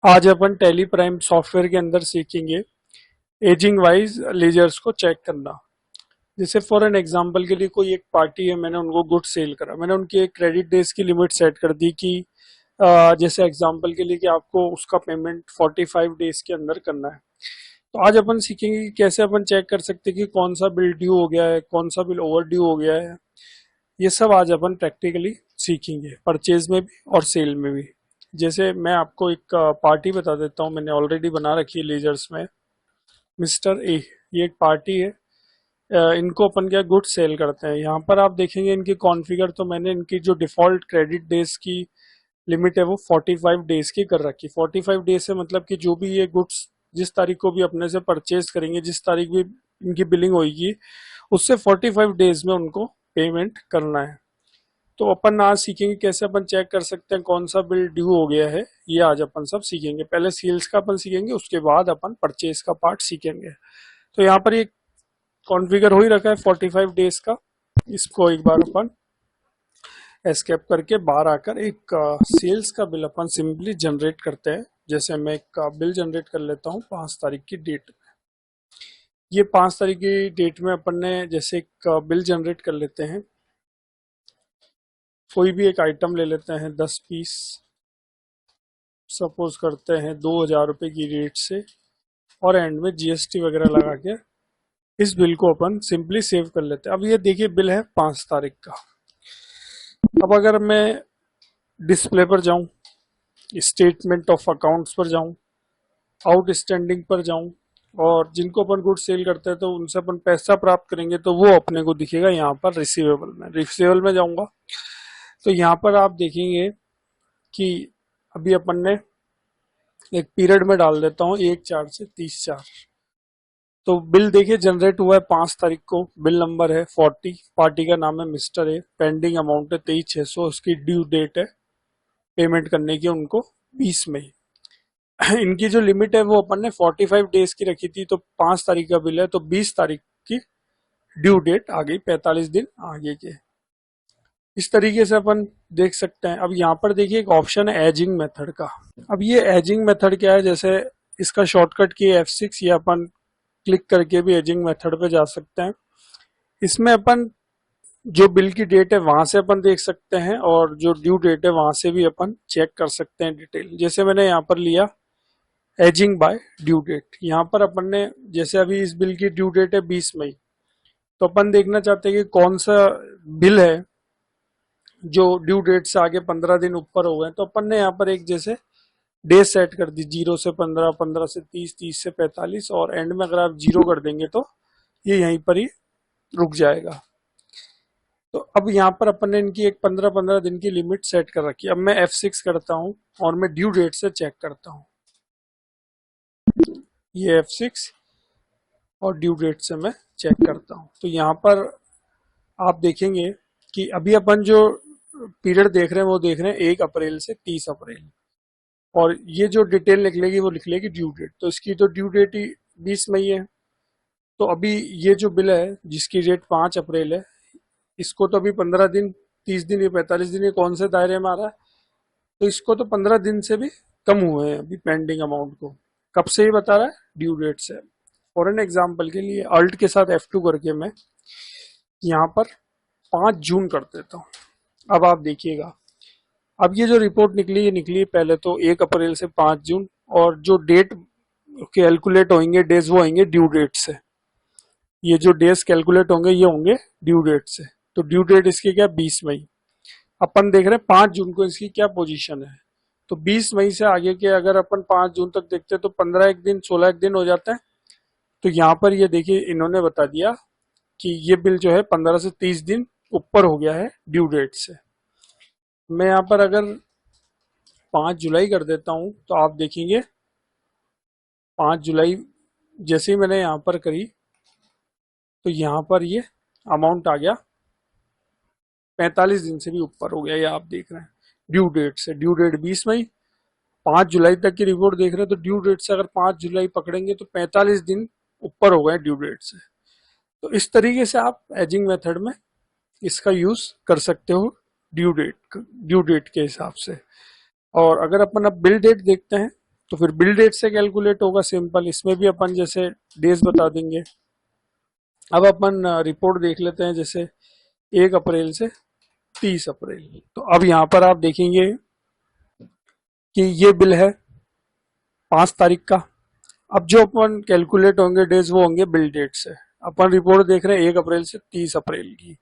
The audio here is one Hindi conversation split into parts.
आज अपन टैली प्राइम सॉफ्टवेयर के अंदर सीखेंगे एजिंग वाइज लीजर्स को चेक करना। जैसे फॉर एन एग्जांपल के लिए कोई एक पार्टी है, मैंने उनको गुड सेल करा, मैंने उनकी एक क्रेडिट डेज की लिमिट सेट कर दी कि जैसे एग्जांपल के लिए कि आपको उसका पेमेंट 45 डेज के अंदर करना है। तो आज अपन सीखेंगे कि कैसे अपन चेक कर सकते हैं कि कौन सा बिल ड्यू हो गया है, कौन सा बिल ओवर ड्यू हो गया है। ये सब आज अपन प्रैक्टिकली सीखेंगे, परचेज में भी और सेल में भी। जैसे मैं आपको एक पार्टी बता देता हूँ, मैंने ऑलरेडी बना रखी है लीजर्स में। मिस्टर ए, ये एक पार्टी है। इनको अपन क्या गुड सेल करते हैं। यहाँ पर आप देखेंगे इनकी कॉन्फ़िगर, तो मैंने इनकी जो डिफॉल्ट क्रेडिट डेज की लिमिट है वो 45 डेज की कर रखी। 45 डेज से मतलब कि जो भी ये गुड्स जिस तारीख को भी अपने से परचेज करेंगे, जिस तारीख भी इनकी बिलिंग होगी, उससे 45 डेज में उनको पेमेंट करना है। तो अपन आज सीखेंगे कैसे अपन चेक कर सकते हैं कौन सा बिल ड्यू हो गया है। ये आज अपन सब सीखेंगे। पहले सेल्स का अपन सीखेंगे, उसके बाद अपन परचेज का पार्ट सीखेंगे। तो यहाँ पर ये कॉन्फ़िगर हो ही रखा है 45 डेज का। इसको एक बार अपन एस्केप करके बाहर आकर एक सेल्स का बिल अपन सिंपली जनरेट करते हैं। जैसे मैं एक बिल जनरेट कर लेता हूँ 5 तारीख की डेट में। ये 5 तारीख की डेट में अपन ने जैसे एक बिल जनरेट कर लेते हैं। कोई भी एक आइटम ले लेते हैं 10 पीस, सपोज करते हैं 2000 रुपये की रेट से, और एंड में जीएसटी वगैरह लगा के इस बिल को अपन सिंपली सेव कर लेते हैं। अब ये देखिए बिल है 5 तारीख का। अब अगर मैं डिस्प्ले पर जाऊं, स्टेटमेंट ऑफ अकाउंट्स पर जाऊं, आउटस्टैंडिंग पर जाऊं, और जिनको अपन गुड सेल करते हैं तो उनसे अपन पैसा प्राप्त करेंगे, तो वो अपने को दिखेगा यहाँ पर रिसीवेबल में। रिसीवेबल में जाऊंगा तो यहाँ पर आप देखेंगे कि अभी अपन ने एक पीरियड में डाल देता हूँ 1/4 से 30/4। तो बिल देखिए जनरेट हुआ है 5 तारीख को। बिल नंबर है 40, पार्टी का नाम है मिस्टर ए, पेंडिंग अमाउंट है 23,600, उसकी ड्यू डेट है पेमेंट करने की उनको 20 मई। इनकी जो लिमिट है वो अपन ने 45 डेज की रखी थी, तो 5 तारीख का बिल है तो 20 तारीख की ड्यू डेट आ गई, 45 दिन आगे के। इस तरीके से अपन देख सकते हैं। अब यहाँ पर देखिए एक ऑप्शन है एजिंग मेथड का। अब ये एजिंग मेथड क्या है, जैसे इसका शॉर्टकट की F6, ये अपन क्लिक करके भी एजिंग मेथड पे जा सकते हैं। इसमें अपन जो बिल की डेट है वहां से अपन देख सकते हैं, और जो ड्यू डेट है वहां से भी अपन चेक कर सकते हैं डिटेल। जैसे मैंने यहाँ पर लिया एजिंग बाय ड्यू डेट। यहाँ पर अपन ने जैसे अभी इस बिल की ड्यू डेट है 20 मई, तो अपन देखना चाहते हैं कि कौन सा बिल है जो ड्यू डेट से आगे 15 दिन ऊपर हो गए। तो अपन ने यहाँ पर एक जैसे डे सेट कर दी, 0 से 15, 15 से 30, 30 से 45, और एंड में अगर आप 0 कर देंगे तो ये यहीं पर ही रुक जाएगा। तो अब यहाँ पर अपन ने इनकी एक 15-15 दिन की लिमिट सेट कर रखी है। अब मैं F6 करता हूँ और मैं ड्यू डेट से चेक करता हूँ। ये F6 और ड्यू डेट से मैं चेक करता हूँ। तो यहाँ पर आप देखेंगे कि अभी अपन जो पीरियड देख रहे हैं वो देख रहे हैं 1 अप्रैल से 30 अप्रैल, और ये जो डिटेल निकलेगी वो लिख लेगी ड्यू डेट। तो इसकी तो ड्यू डेट ही 20 मई है। तो अभी ये जो बिल है जिसकी डेट 5 अप्रैल है, इसको तो अभी 15 दिन, 30 दिन या 45 दिन, ये कौन से दायरे में आ रहा है, तो इसको तो 15 दिन से भी कम हुए हैं अभी पेंडिंग अमाउंट को। कब से ये बता रहा है, ड्यू डेट से। फॉर एन एग्जाम्पल के लिए अल्ट के साथ F2 करके मैं यहाँ पर 5 जून कर देता हूँ। अब आप देखिएगा, अब ये जो रिपोर्ट निकली, ये निकली पहले तो 1 अप्रैल से 5 जून, और जो डेट कैलकुलेट होंगे डेज वो होंगे ड्यू डेट से। ये जो डेज कैलकुलेट होंगे ये होंगे ड्यू डेट से। तो ड्यू डेट इसकी क्या, 20 मई। अपन देख रहे हैं 5 जून को इसकी क्या पोजीशन है। तो 20 मई से आगे के अगर अपन 5 जून तक देखते हैं तो 15 एक दिन, 16 एक दिन हो जाता है। तो यहाँ पर ये देखिए इन्होंने बता दिया कि ये बिल जो है 15 से 30 दिन ऊपर हो गया है ड्यू डेट से। मैं यहाँ पर अगर 5 जुलाई कर देता हूँ तो आप देखेंगे 5 जुलाई जैसे ही मैंने यहाँ पर करी तो यहाँ पर ये अमाउंट आ गया 45 दिन से भी ऊपर हो गया। ये आप देख रहे हैं ड्यू डेट से। ड्यू डेट 20 मई, 5 जुलाई तक की रिपोर्ट देख रहे हैं, तो ड्यू डेट से अगर 5 जुलाई पकड़ेंगे तो 45 दिन ऊपर हो गए ड्यू डेट से। तो इस तरीके से आप एजिंग मेथड में इसका यूज कर सकते हो ड्यू डेट के हिसाब से। और अगर अपन अब बिल डेट देखते हैं तो फिर बिल डेट से कैलकुलेट होगा सिंपल। इसमें भी अपन जैसे डेज बता देंगे। अब अपन रिपोर्ट देख लेते हैं, जैसे 1 अप्रैल से 30 अप्रैल। तो अब यहाँ पर आप देखेंगे कि ये बिल है 5 तारीख का। अब जो अपन कैलकुलेट होंगे डेज वो होंगे बिल डेट से। अपन रिपोर्ट देख रहे हैं 1 अप्रैल से 30 अप्रैल की।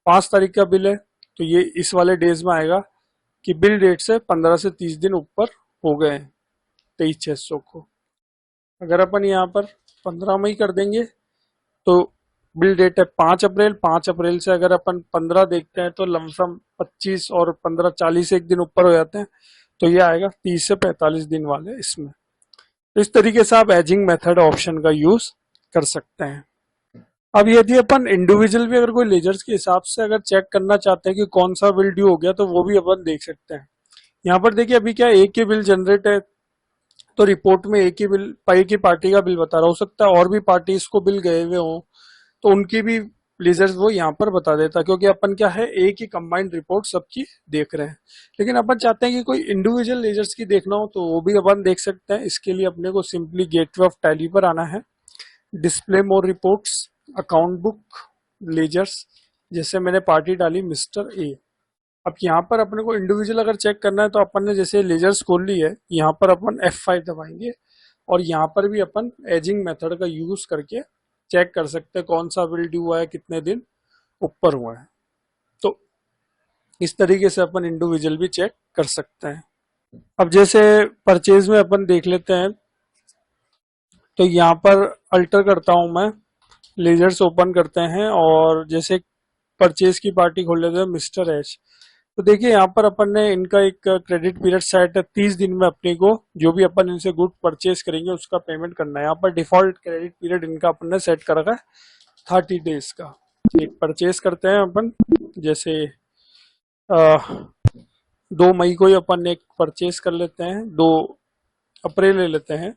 5 तारीख का बिल है तो ये इस वाले डेज में आएगा कि बिल डेट से 15 से 30 दिन ऊपर हो गए हैं 23,600 को। अगर अपन यहाँ पर 15 मई कर देंगे तो बिल डेट है 5 अप्रैल। 5 अप्रैल से अगर अपन 15 देखते हैं तो लमसम 25 और 15 40 एक दिन ऊपर हो जाते हैं, तो ये आएगा 30 से 45 दिन वाले इसमें। तो इस तरीके से आप एजिंग मेथड ऑप्शन का यूज कर सकते हैं। अब यदि अपन इंडिविजुअल भी अगर कोई लेजर्स के हिसाब से अगर चेक करना चाहते हैं कि कौन सा बिल ड्यू हो गया, तो वो भी अपन देख सकते हैं। यहाँ पर देखिए अभी क्या एक ही बिल जनरेट है, तो रिपोर्ट में एक ही पार्टी का बिल बता रहा। हो सकता है और भी पार्टीज को बिल गए हुए हों, तो उनकी भी लेजर्स वो यहाँ पर बता देता, क्योंकि अपन क्या है एक ही कंबाइंड रिपोर्ट सबकी देख रहे हैं। लेकिन अपन चाहते हैं कि कोई इंडिविजुअल लेजर्स की देखना हो तो वो भी अपन देख सकते हैं। इसके लिए अपने को सिंपली गेटवे ऑफ टैली पर आना है, डिस्प्ले मोर रिपोर्ट्स, अकाउंट बुक, लेजर्स। जैसे मैंने पार्टी डाली मिस्टर ए। अब यहाँ पर अपने को इंडिविजुअल अगर चेक करना है तो अपन ने जैसे लेजर्स खोल ली है, यहाँ पर अपन F5 दबाएंगे और यहाँ पर भी अपन एजिंग मेथड का यूज करके चेक कर सकते हैं कौन सा बिल ड्यू हुआ है, कितने दिन ऊपर हुआ है। तो इस तरीके से अपन इंडिविजुअल भी चेक कर सकते हैं। अब जैसे परचेज में अपन देख लेते हैं, तो यहाँ पर अल्टर करता हूं मैं, लेजर्स ओपन करते हैं और जैसे परचेज की पार्टी खोल लेते हैं मिस्टर एच। तो देखिए यहाँ पर अपन ने इनका एक क्रेडिट पीरियड सेट है, 30 दिन में अपने को जो भी अपन इनसे गुड परचेज करेंगे उसका पेमेंट करना है। यहाँ पर डिफॉल्ट क्रेडिट पीरियड इनका अपन ने सेट कर रखा है 30 डेज का। एक परचेज करते हैं अपन, जैसे 2 मई को ही अपन एक परचेज कर लेते हैं, 2 अप्रैल ले लेते हैं,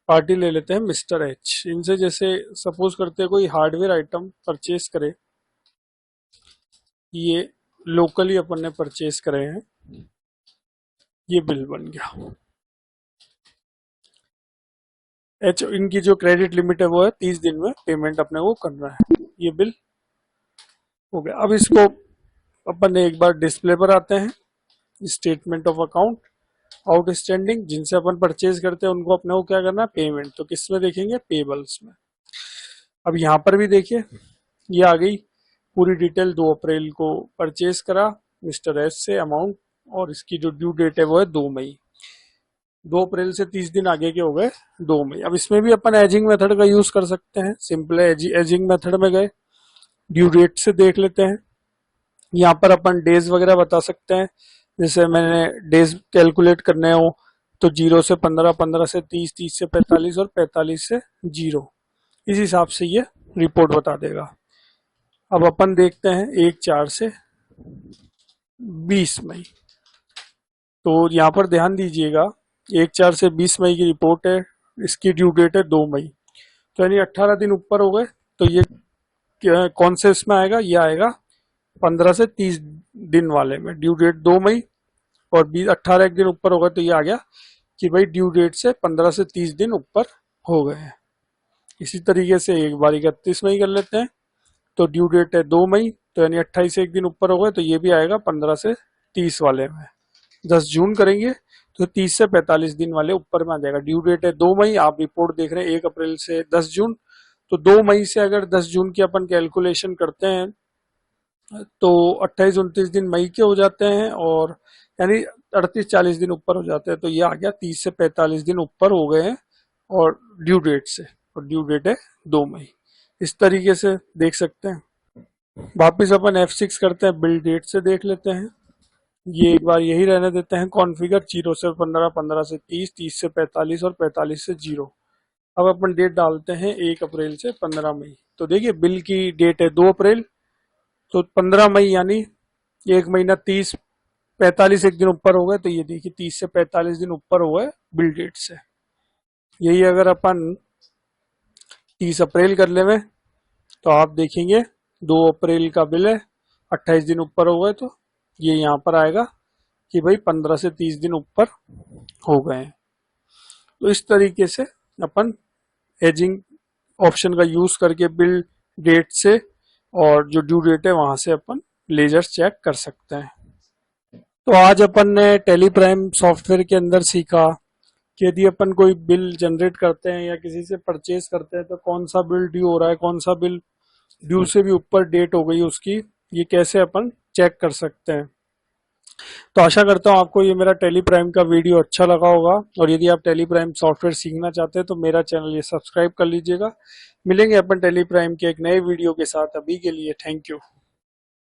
पार्टी ले लेते हैं मिस्टर एच। इनसे जैसे सपोज करते हैं कोई हार्डवेयर आइटम परचेज करे, ये लोकली अपन ने परचेज करे हैं, ये बिल बन गया। एच इनकी जो क्रेडिट लिमिट है वो है 30 दिन में पेमेंट अपने को करना है, ये बिल हो गया। अब इसको अपन एक बार डिस्प्ले पर आते हैं, स्टेटमेंट ऑफ अकाउंट, आउटस्टैंडिंग, जिनसे अपन परचेज करते हैं उनको अपने को क्या करना है पेमेंट। तो किस में देखेंगे, पेबल्स में। अब यहाँ पर भी देखिए ये आ गई पूरी डिटेल, 2 अप्रैल को परचेज करा मिस्टर एस से अमाउंट, और इसकी जो ड्यू डेट है वो है 2 मई। 2 अप्रैल से 30 दिन आगे के हो गए 2 मई। अब इसमें भी अपन एजिंग मेथड का यूज कर सकते हैं। सिंपल एजिंग मेथड में गए, ड्यू डेट से देख लेते हैं। यहाँ पर अपन डेज वगैरह बता सकते हैं, जैसे मैंने डेज कैलकुलेट करने हो तो 0 से 15, 15 से 30, 30 से 45 और 45 से 0, इस हिसाब से ये रिपोर्ट बता देगा। अब अपन देखते हैं 1/4 से 20 मई। तो यहाँ पर ध्यान दीजिएगा 1/4 से 20 मई की रिपोर्ट है, इसकी ड्यू डेट है 2 मई। तो यानी 18 दिन ऊपर हो गए, तो ये कौन से इसमें आएगा, ये आएगा 15 से 30 दिन वाले में। ड्यू डेट 2 मई और 18 एक दिन ऊपर हो गए, तो ये आ गया कि भाई ड्यू डेट से 15 से 30 दिन ऊपर हो गए हैं। इसी तरीके से एक बार 31 मई कर लेते हैं, तो ड्यू डेट है 2 मई, तो यानी 28 एक दिन ऊपर हो गए, तो ये भी आएगा 15 से 30 वाले में। 10 जून करेंगे तो 30 से 45 दिन वाले ऊपर में आ जाएगा। ड्यू डेट है 2 मई, आप रिपोर्ट देख रहे हैं 1 अप्रैल से 10 जून, तो 2 मई से अगर 10 जून की अपन कैलकुलेशन करते हैं तो 28-29 दिन मई के हो जाते हैं, और यानी 38-40 दिन ऊपर हो जाते हैं। तो ये आ गया 30 से 45 दिन ऊपर हो गए हैं और ड्यू डेट से, और ड्यू डेट है 2 मई। इस तरीके से देख सकते हैं। वापिस अपन F6 करते हैं, बिल डेट से देख लेते हैं। ये एक बार यही रहने देते हैं कॉन्फ़िगर, 0 से 15, 15 से 30, 30 से 45 और 45 से 0। अब अपन डेट डालते हैं 1 अप्रैल से 15 मई। तो देखिए बिल की डेट है 2 अप्रैल, तो 15 मई यानी 1 महीना 30-45 एक दिन ऊपर हो गए, तो ये देखिए 30 से 45 दिन ऊपर हो गए बिल डेट से। यही अगर अपन 30 अप्रैल कर ले में, तो आप देखेंगे 2 अप्रैल का बिल है, 28 दिन ऊपर हो गए, तो ये यहाँ पर आएगा कि भाई 15 से 30 दिन ऊपर हो गए हैं। तो इस तरीके से अपन एजिंग ऑप्शन का यूज करके बिल डेट से और जो ड्यू डेट है वहां से अपन लेजर चेक कर सकते हैं। तो आज अपन ने टेली प्राइम सॉफ्टवेयर के अंदर सीखा कि यदि अपन कोई बिल जनरेट करते हैं या किसी से परचेज करते हैं तो कौन सा बिल ड्यू हो रहा है, कौन सा बिल ड्यू से भी ऊपर डेट हो गई उसकी, ये कैसे अपन चेक कर सकते हैं। तो आशा करता हूँ आपको ये मेरा टेली प्राइम का वीडियो अच्छा लगा होगा, और यदि आप टेली प्राइम सॉफ्टवेयर सीखना चाहते हैं तो मेरा चैनल ये सब्सक्राइब कर लीजिएगा। मिलेंगे अपन टेली प्राइम के एक नए वीडियो के साथ, अभी के लिए थैंक यू।